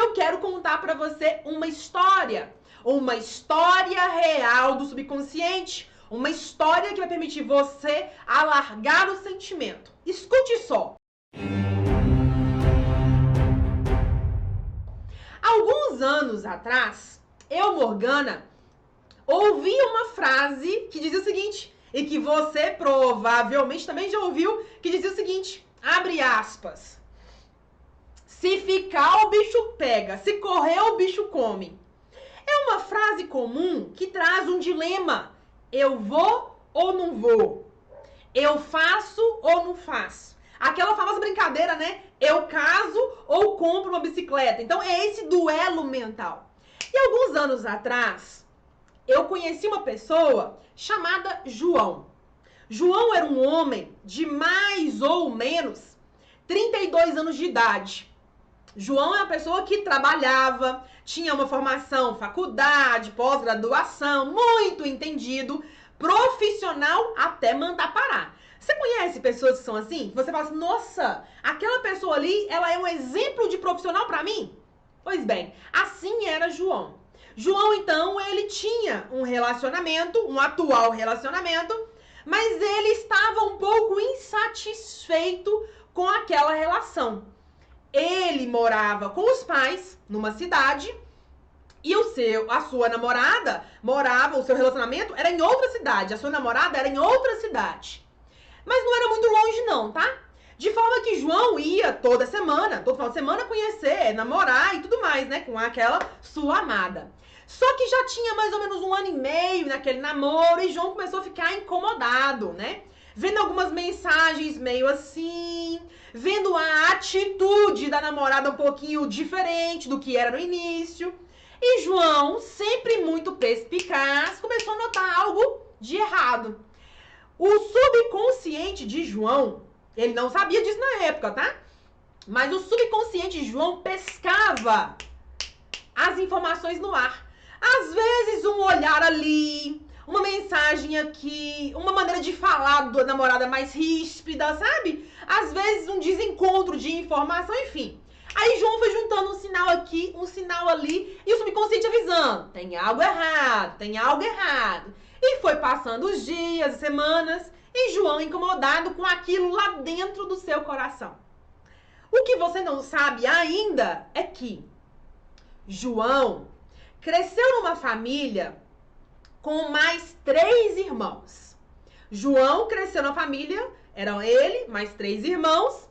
eu quero contar para você uma história real do subconsciente, uma história que vai permitir você alargar o sentimento. Escute só. Alguns anos atrás, eu, Morgana, ouvi uma frase que dizia o seguinte, e que você provavelmente também já ouviu, que dizia o seguinte, abre aspas, se ficar o bicho pega, se correr o bicho come. É uma frase comum que traz um dilema, eu vou ou não vou? Eu faço ou não faço? Aquela famosa brincadeira, né? Eu caso ou compro uma bicicleta. Então é esse duelo mental. E alguns anos atrás, eu conheci uma pessoa chamada João. João era um homem de mais ou menos 32 anos de idade. João é uma pessoa que trabalhava, tinha uma formação, faculdade, pós-graduação, muito entendido, profissional até mandar parar. Você conhece pessoas que são assim? Você fala assim, nossa, aquela pessoa ali, ela é um exemplo de profissional para mim? Pois bem, assim era João. João, então, ele tinha um relacionamento, um atual relacionamento, mas ele estava um pouco insatisfeito com aquela relação. Ele morava com os pais numa cidade e a sua namorada morava, o seu relacionamento era em outra cidade, a sua namorada era em outra cidade. Mas não era muito longe não, tá? De forma que João ia toda semana, todo final de semana conhecer, namorar e tudo mais, né? Com aquela sua amada. Só que já tinha mais ou menos 1 ano e meio naquele namoro e João começou a ficar incomodado, né? Vendo algumas mensagens meio assim, vendo a atitude da namorada um pouquinho diferente do que era no início. E João, sempre muito perspicaz, começou a notar algo de errado. O subconsciente de João, ele não sabia disso na época, tá? Mas o subconsciente de João pescava as informações no ar. Às vezes um olhar ali, uma mensagem aqui, uma maneira de falar da namorada mais ríspida, sabe? Às vezes um desencontro de informação, enfim. Aí João foi juntando um sinal aqui, um sinal ali, e o subconsciente avisando, tem algo errado, tem algo errado. E foi passando os dias, as semanas, e João incomodado com aquilo lá dentro do seu coração. O que você não sabe ainda é que João cresceu numa família com mais 3 irmãos. João cresceu na família, eram ele, mais 3 irmãos.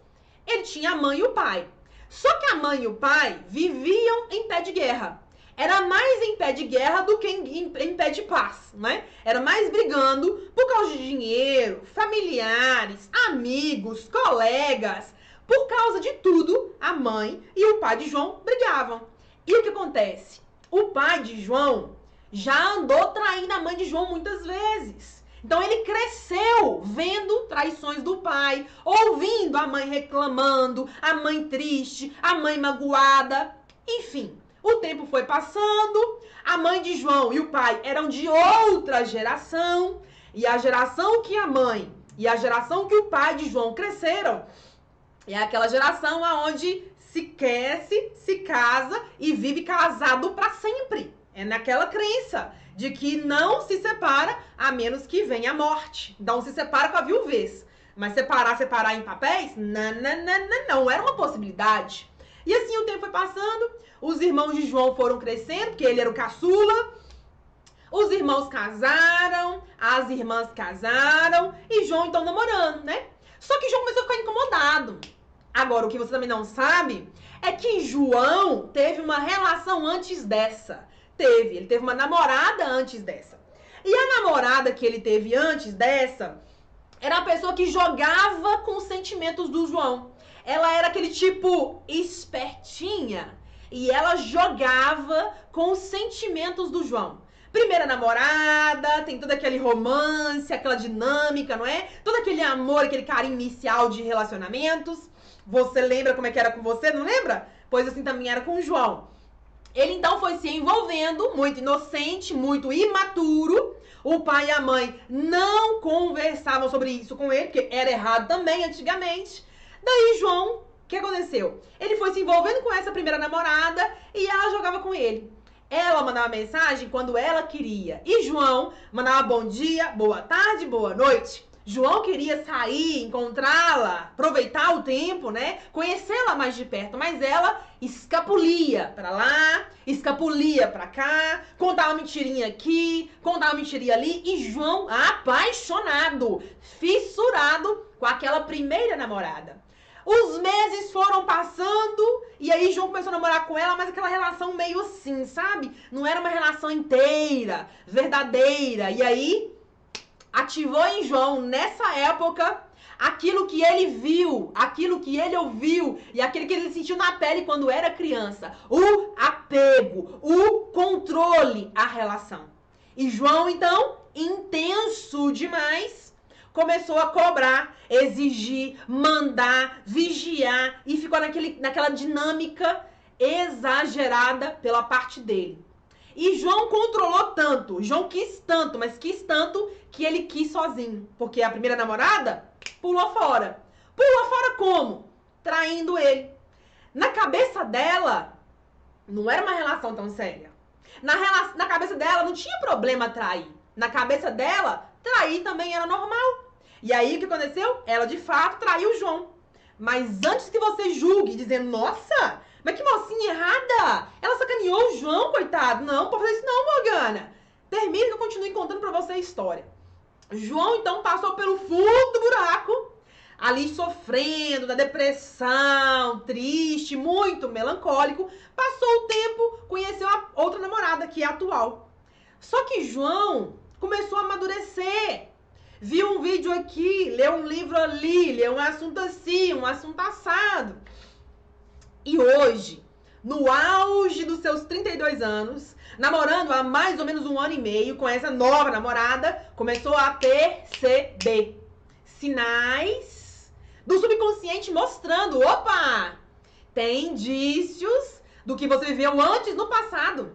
Ele tinha a mãe e o pai. Só que a mãe e o pai viviam em pé de guerra. Era mais em pé de guerra do que em pé de paz, né? Era mais brigando por causa de dinheiro, familiares, amigos, colegas. Por causa de tudo, a mãe e o pai de João brigavam. E o que acontece? O pai de João já andou traindo a mãe de João muitas vezes. Então ele cresceu vendo traições do pai, ouvindo a mãe reclamando, a mãe triste, a mãe magoada. Enfim, o tempo foi passando, a mãe de João e o pai eram de outra geração, e a geração que a mãe e a geração que o pai de João cresceram é aquela geração onde se cresce, se casa e vive casado para sempre. É naquela crença de que não se separa a menos que venha a morte. Então se separa com a viuvez. Mas separar em papéis? Não era uma possibilidade. E assim o tempo foi passando, os irmãos de João foram crescendo, porque ele era o caçula. Os irmãos casaram, as irmãs casaram e João então namorando, né? Só que João começou a ficar incomodado. Agora, o que você também não sabe é que João teve uma relação antes dessa. Ele teve uma namorada antes dessa. E a namorada que ele teve antes dessa era a pessoa que jogava com os sentimentos do João. Ela era aquele tipo espertinha e ela jogava com os sentimentos do João. Primeira namorada, tem todo aquele romance, aquela dinâmica, não é? Todo aquele amor, aquele carinho inicial de relacionamentos. Você lembra como é que era com você, não lembra? Pois assim também era com o João. Ele então foi se envolvendo, muito inocente, muito imaturo. O pai e a mãe não conversavam sobre isso com ele, porque era errado também antigamente. Daí João O que aconteceu? Ele foi se envolvendo com essa primeira namorada e ela jogava com ele. Ela mandava mensagem quando ela queria. E João mandava bom dia, boa tarde, boa noite. João queria sair, encontrá-la, aproveitar o tempo, né? Conhecê-la mais de perto, mas ela escapulia pra lá, escapulia pra cá, contava mentirinha aqui, contava mentirinha ali. E João, apaixonado, fissurado com aquela primeira namorada. Os meses foram passando e aí João começou a namorar com ela, mas aquela relação meio assim, sabe? Não era uma relação inteira, verdadeira. E aí ativou em João, nessa época, aquilo que ele viu, aquilo que ele ouviu e aquilo que ele sentiu na pele quando era criança. O apego, o controle à relação. E João, então, intenso demais, começou a cobrar, exigir, mandar, vigiar e ficou naquela dinâmica exagerada pela parte dele. E João controlou tanto, João quis tanto, mas quis tanto que ele quis sozinho. Porque a primeira namorada pulou fora. Pulou fora como? Traindo ele. Na cabeça dela, não era uma relação tão séria. Na cabeça dela não tinha problema trair. Na cabeça dela, trair também era normal. E aí o que aconteceu? Ela de fato traiu o João. Mas antes que você julgue dizendo, nossa, mas que mocinha errada, ela sacaneou o João, coitado. Não, pode fazer isso não, Morgana. Termina que eu continue contando pra você a história. João então passou pelo fundo do buraco, ali sofrendo da depressão, triste, muito melancólico. Passou o tempo, conheceu a outra namorada, que é a atual. Só que João começou a amadurecer. Viu um vídeo aqui, leu um livro ali, leu um assunto assim, um assunto assado. E hoje, no auge dos seus 32 anos, namorando há mais ou menos 1 ano e meio com essa nova namorada, começou a perceber sinais do subconsciente mostrando, opa, tem indícios do que você viveu antes no passado.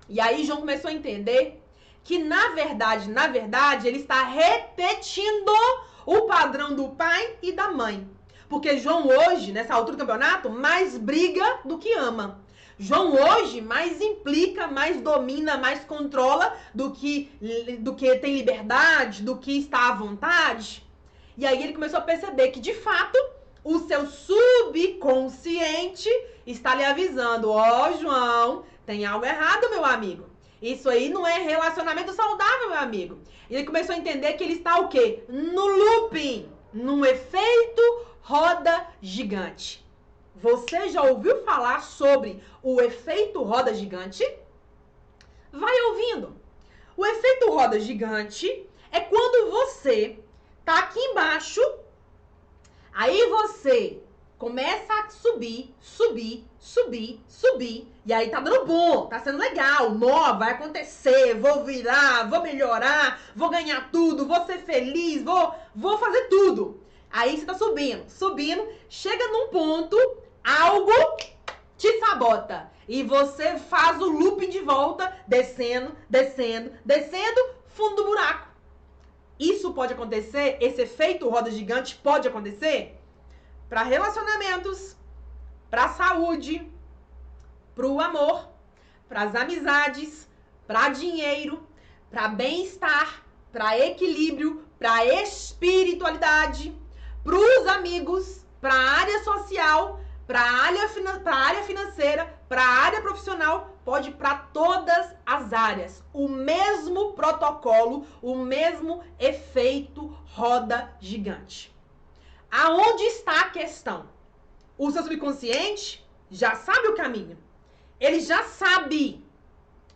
E aí João começou a entender que na verdade, ele está repetindo o padrão do pai e da mãe. Porque João hoje, nessa altura do campeonato, mais briga do que ama. João hoje mais implica, mais domina, mais controla do que tem liberdade, do que está à vontade. E aí ele começou a perceber que, de fato, o seu subconsciente está lhe avisando, ó, João, tem algo errado, meu amigo. Isso aí não é relacionamento saudável, meu amigo. E ele começou a entender que ele está o quê? No looping, num efeito roda gigante. Você já ouviu falar sobre o efeito roda gigante? Vai ouvindo. O efeito roda gigante é quando você tá aqui embaixo, aí você começa a subir, e aí tá dando bom, tá sendo legal, vai acontecer, vou virar, vou melhorar, vou ganhar tudo, vou ser feliz, vou fazer tudo. Aí você tá subindo, chega num ponto, algo te sabota. E você faz o looping de volta, descendo, fundo do buraco. Isso pode acontecer, esse efeito roda gigante pode acontecer para relacionamentos, para saúde, para o amor, para as amizades, para dinheiro, para bem-estar, para equilíbrio, para espiritualidade, para os amigos, para a área social, para a área financeira, para a área profissional, pode ir para todas as áreas. O mesmo protocolo, o mesmo efeito roda gigante. Aonde está a questão? O seu subconsciente já sabe o caminho. Ele já sabe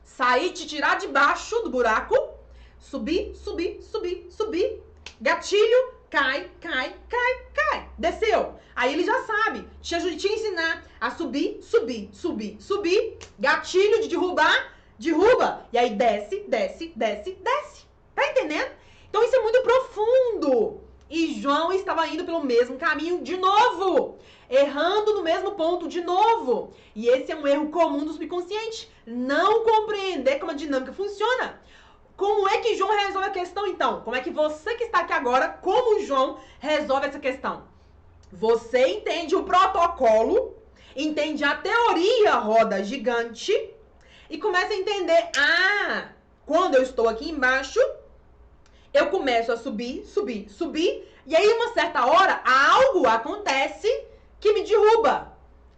sair, te tirar de baixo do buraco, subir, gatilho, cai. Desceu. Aí ele já sabe te ensinar a subir, gatilho de derruba. E aí desce. Tá entendendo? Então isso é muito profundo. E João estava indo pelo mesmo caminho de novo, errando no mesmo ponto de novo. E esse é um erro comum do subconsciente, não compreender como a dinâmica funciona. Como é que João resolve a questão, então? Como é que você que está aqui agora, como João, resolve essa questão? Você entende o protocolo, entende a teoria roda gigante e começa a entender, quando eu estou aqui embaixo, eu começo a subir, subir, subir, e aí uma certa hora algo acontece que me derruba.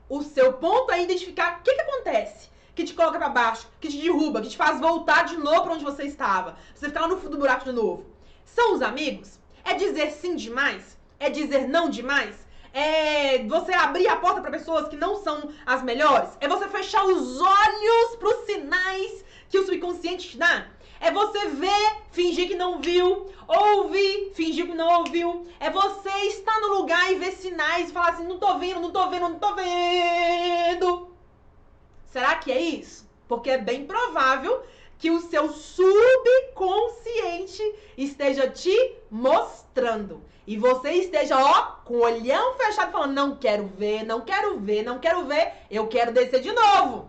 O seu ponto é identificar o que acontece, que te coloca para baixo, que te derruba, que te faz voltar de novo para onde você estava. Você ficar lá no fundo do buraco de novo. São os amigos? É dizer sim demais? É dizer não demais? É você abrir a porta para pessoas que não são as melhores? É você fechar os olhos para os sinais que o subconsciente te dá? É você ver, fingir que não viu, ouvir, fingir que não ouviu. É você estar no lugar e ver sinais e falar assim, não tô vendo, não tô vendo, não tô vendo. Será que é isso? Porque é bem provável que o seu subconsciente esteja te mostrando. E você esteja, com o olhão fechado, falando, não quero ver, não quero ver, não quero ver, eu quero descer de novo.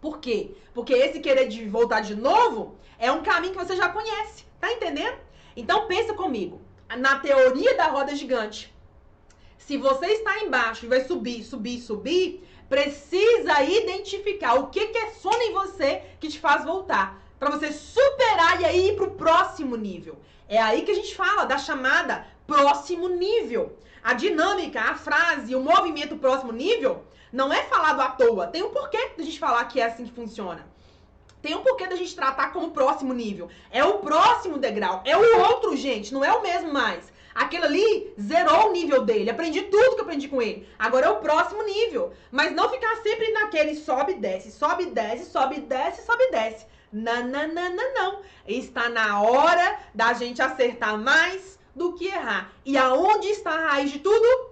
Por quê? Porque esse querer de voltar de novo é um caminho que você já conhece, tá entendendo? Então pensa comigo, na teoria da roda gigante, se você está embaixo e vai subir, subir, subir, precisa identificar o que é sono em você que te faz voltar, para você superar e aí ir para o próximo nível. É aí que a gente fala da chamada próximo nível. A dinâmica, a frase, o movimento próximo nível não é falado à toa. Tem um porquê da gente falar que é assim que funciona. Tem um porquê da gente tratar como próximo nível. É o próximo degrau. É o outro, gente. Não é o mesmo mais. Aquele ali zerou o nível dele. Aprendi tudo que eu aprendi com ele. Agora é o próximo nível. Mas não ficar sempre naquele sobe, desce, sobe, desce, sobe, desce, sobe, desce. Não, não, não, não, não. Está na hora da gente acertar mais do que errar. E aonde está a raiz de tudo?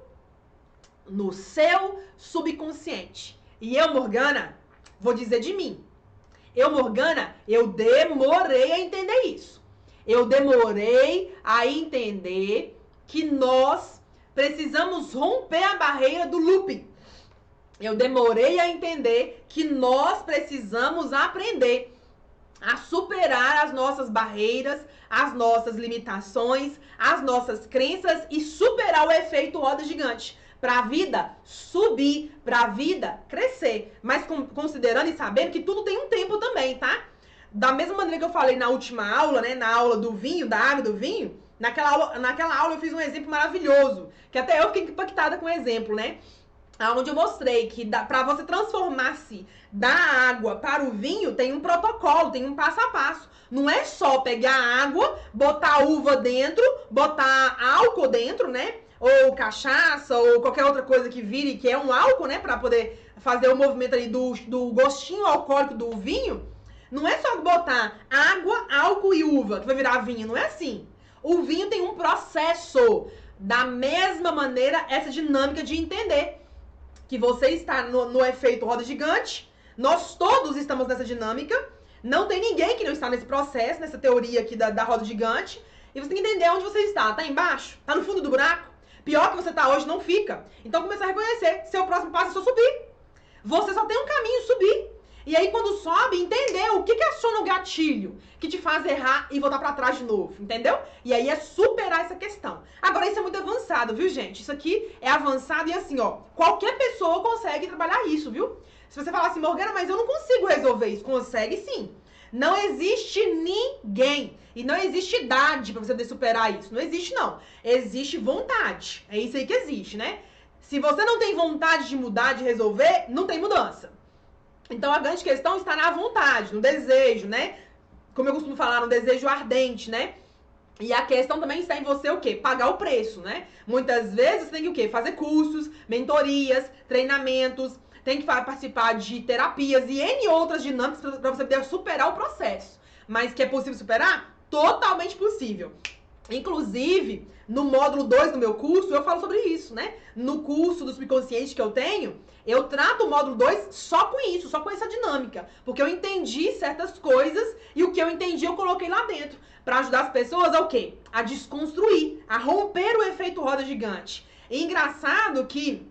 No seu subconsciente. E eu, Morgana, vou dizer de mim. Eu, Morgana, eu demorei a entender isso. Eu demorei a entender que nós precisamos romper a barreira do looping. Eu demorei a entender que nós precisamos aprender a superar as nossas barreiras, as nossas limitações, as nossas crenças e superar o efeito roda gigante. Para a vida subir, para a vida crescer. Mas considerando e sabendo que tudo tem um tempo também, tá? Da mesma maneira que eu falei na última aula, né? Na aula do vinho, da água do vinho, naquela aula eu fiz um exemplo maravilhoso, que até eu fiquei impactada com o exemplo, né? Onde eu mostrei que para você transformar-se da água para o vinho, tem um protocolo, tem um passo a passo. Não é só pegar a água, botar uva dentro, botar álcool dentro, né? Ou cachaça, ou qualquer outra coisa que vire, que é um álcool, né? Pra poder fazer o movimento ali do gostinho alcoólico do vinho. Não é só botar água, álcool e uva que vai virar vinho. Não é assim. O vinho tem um processo. Da mesma maneira, essa dinâmica de entender que você está no efeito roda gigante. Nós todos estamos nessa dinâmica. Não tem ninguém que não está nesse processo, nessa teoria aqui da roda gigante. E você tem que entender onde você está. Tá embaixo? Tá no fundo do buraco? Pior que você tá hoje, não fica. Então começar a reconhecer. Seu próximo passo é só subir. Você só tem um caminho, subir. E aí quando sobe, entender o que aciona o gatilho que te faz errar e voltar pra trás de novo, entendeu? E aí é superar essa questão. Agora isso é muito avançado, viu, gente? Isso aqui é avançado e assim, qualquer pessoa consegue trabalhar isso, viu? Se você falar assim, Morgana, mas eu não consigo resolver isso. Consegue sim. Não existe ninguém e não existe idade pra você poder superar isso. Não existe, não. Existe vontade. É isso aí que existe, né? Se você não tem vontade de mudar, de resolver, não tem mudança. Então a grande questão está na vontade, no desejo, né? Como eu costumo falar, no desejo ardente, né? E a questão também está em você o quê? Pagar o preço, né? Muitas vezes você tem que o quê? Fazer cursos, mentorias, treinamentos, tem que participar de terapias e N outras dinâmicas para você poder superar o processo. Mas que é possível superar? Totalmente possível. Inclusive, no módulo 2 do meu curso, eu falo sobre isso, né? No curso do subconsciente que eu tenho, eu trato o módulo 2 só com isso, só com essa dinâmica. Porque eu entendi certas coisas e o que eu entendi eu coloquei lá dentro. Pra ajudar as pessoas a o quê? A desconstruir, a romper o efeito roda gigante. E engraçado que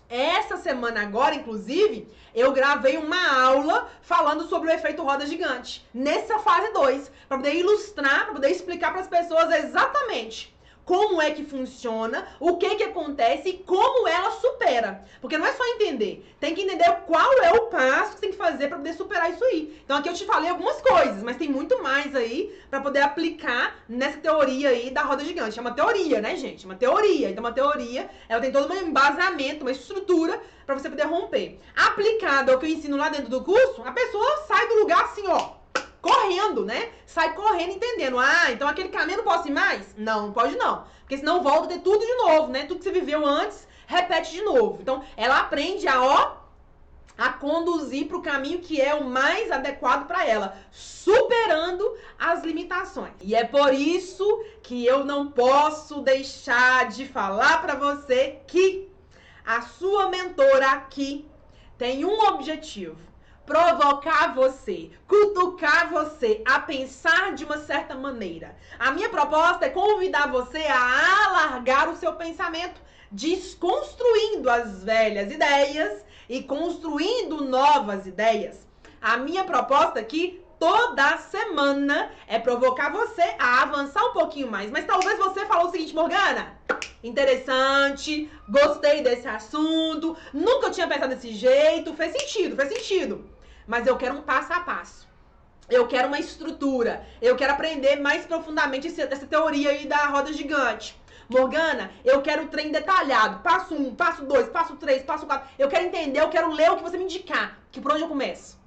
essa semana agora, inclusive, eu gravei uma aula falando sobre o efeito roda gigante. Nessa fase 2, para poder ilustrar, para poder explicar para as pessoas exatamente como é que funciona, o que que acontece e como ela supera. Porque não é só entender, tem que entender qual é o passo que você tem que fazer para poder superar isso aí. Então aqui eu te falei algumas coisas, mas tem muito mais aí para poder aplicar nessa teoria aí da roda gigante. É uma teoria, né, gente? Uma teoria. Então uma teoria, ela tem todo um embasamento, uma estrutura para você poder romper. Aplicado ao que eu ensino lá dentro do curso, a pessoa sai do lugar assim, ó, correndo, né? Sai correndo entendendo. Ah, então aquele caminho não posso ir mais? Não, não pode não. Porque senão volta a ter tudo de novo, né? Tudo que você viveu antes, repete de novo. Então, ela aprende a conduzir para o caminho que é o mais adequado para ela, superando as limitações. E é por isso que eu não posso deixar de falar para você que a sua mentora aqui tem um objetivo: provocar você, cutucar você a pensar de uma certa maneira. A minha proposta é convidar você a alargar o seu pensamento, desconstruindo as velhas ideias e construindo novas ideias. A minha proposta aqui toda semana é provocar você a avançar um pouquinho mais. Mas talvez você falou o seguinte: Morgana, interessante, gostei desse assunto, nunca tinha pensado desse jeito, fez sentido. Mas eu quero um passo a passo. Eu quero uma estrutura. Eu quero aprender mais profundamente essa teoria aí da roda gigante. Morgana, eu quero o trem detalhado. Passo 1, passo 2, passo 3, passo 4. Eu quero entender, eu quero ler o que você me indicar. Que por onde eu começo?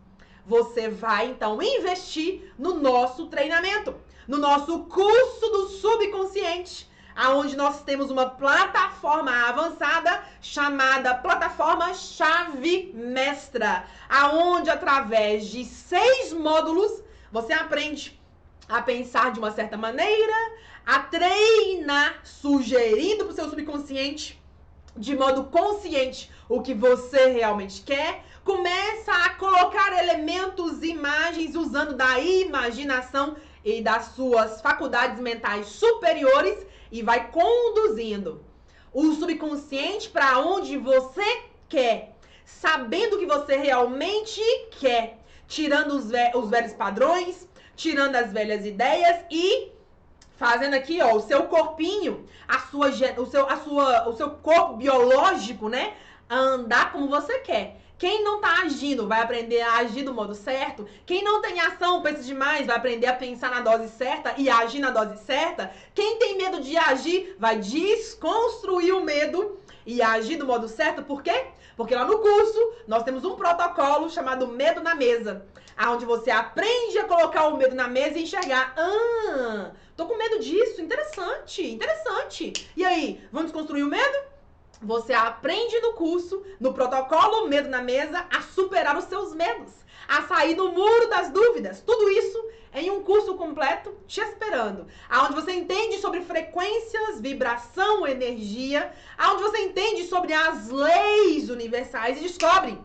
Você vai, então, investir no nosso treinamento. No nosso curso do subconsciente, aonde nós temos uma plataforma avançada chamada Plataforma Chave Mestra, aonde através de 6 módulos você aprende a pensar de uma certa maneira, a treinar sugerindo para o seu subconsciente de modo consciente o que você realmente quer, começa a colocar elementos, imagens usando da imaginação e das suas faculdades mentais superiores e vai conduzindo o subconsciente para onde você quer, sabendo o que você realmente quer, tirando os velhos padrões, tirando as velhas ideias e fazendo aqui, ó, o seu corpinho, o seu corpo biológico, né, a andar como você quer. Quem não tá agindo vai aprender a agir do modo certo. Quem não tem ação, pensa demais, vai aprender a pensar na dose certa e a agir na dose certa. Quem tem medo de agir, vai desconstruir o medo e agir do modo certo. Por quê? Porque lá no curso, nós temos um protocolo chamado Medo na Mesa, onde você aprende a colocar o medo na mesa e enxergar. Ah, tô com medo disso, interessante. E aí, vamos desconstruir o medo? Você aprende no curso, no protocolo Medo na Mesa, a superar os seus medos, a sair do muro das dúvidas. Tudo isso em um curso completo te esperando, aonde você entende sobre frequências, vibração, energia, aonde você entende sobre as leis universais e descobre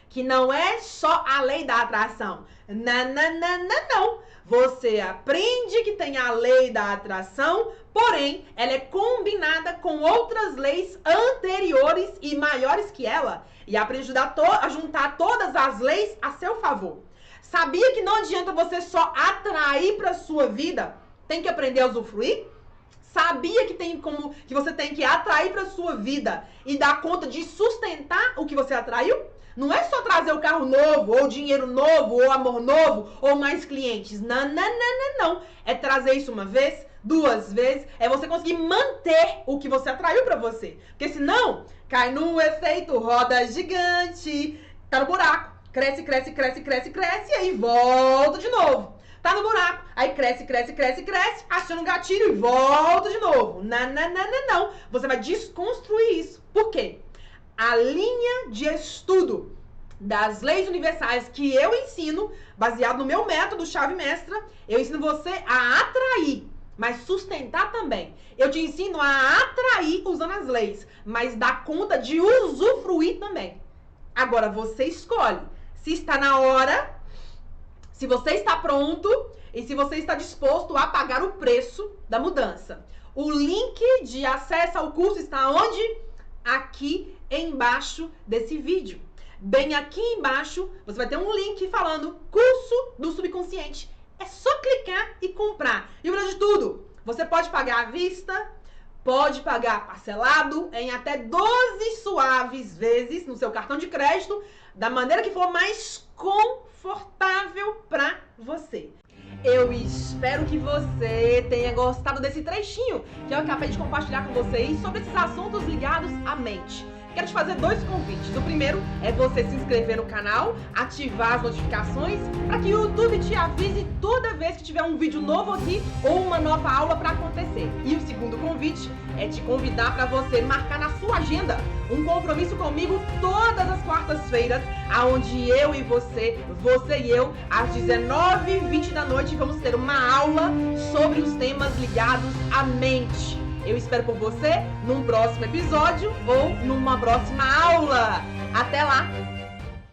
que não é só a lei da atração. Não. Você aprende que tem a lei da atração, porém, ela é combinada com outras leis anteriores e maiores que ela. E aprende a juntar todas as leis a seu favor. Sabia que não adianta você só atrair para sua vida? Tem que aprender a usufruir? Sabia que você tem que atrair para sua vida e dar conta de sustentar o que você atraiu? Não é só trazer o carro novo, ou dinheiro novo, ou amor novo, ou mais clientes. Não. É trazer isso uma vez, 2 vezes. É você conseguir manter o que você atraiu pra você. Porque senão, cai no efeito roda gigante. Tá no buraco. Cresce, e aí volta de novo. Tá no buraco. Aí cresce, aciona um gatilho e volta de novo. Não. Você vai desconstruir isso. Por quê? A linha de estudo das leis universais que eu ensino, baseado no meu método Chave Mestra, eu ensino você a atrair, mas sustentar também. Eu te ensino a atrair usando as leis, mas dar conta de usufruir também. Agora você escolhe se está na hora, se você está pronto e se você está disposto a pagar o preço da mudança. O link de acesso ao curso está onde? Aqui embaixo desse vídeo. Bem aqui embaixo, você vai ter um link falando curso do subconsciente. É só clicar e comprar. E o melhor de tudo, você pode pagar à vista, Pode pagar parcelado em até 12 suaves vezes no seu cartão de crédito, da maneira que for mais confortável para você. Eu espero que você tenha gostado desse trechinho que eu acabei de compartilhar com vocês sobre esses assuntos ligados à mente. Quero te fazer 2 convites. O primeiro é você se inscrever no canal, ativar as notificações para que o YouTube te avise toda vez que tiver um vídeo novo aqui ou uma nova aula para acontecer. E o segundo convite é te convidar para você marcar na sua agenda um compromisso comigo todas as quartas-feiras, aonde eu e você e eu, às 19h20 da noite, vamos ter uma aula sobre os temas ligados à mente. Eu espero por você num próximo episódio ou numa próxima aula. Até lá!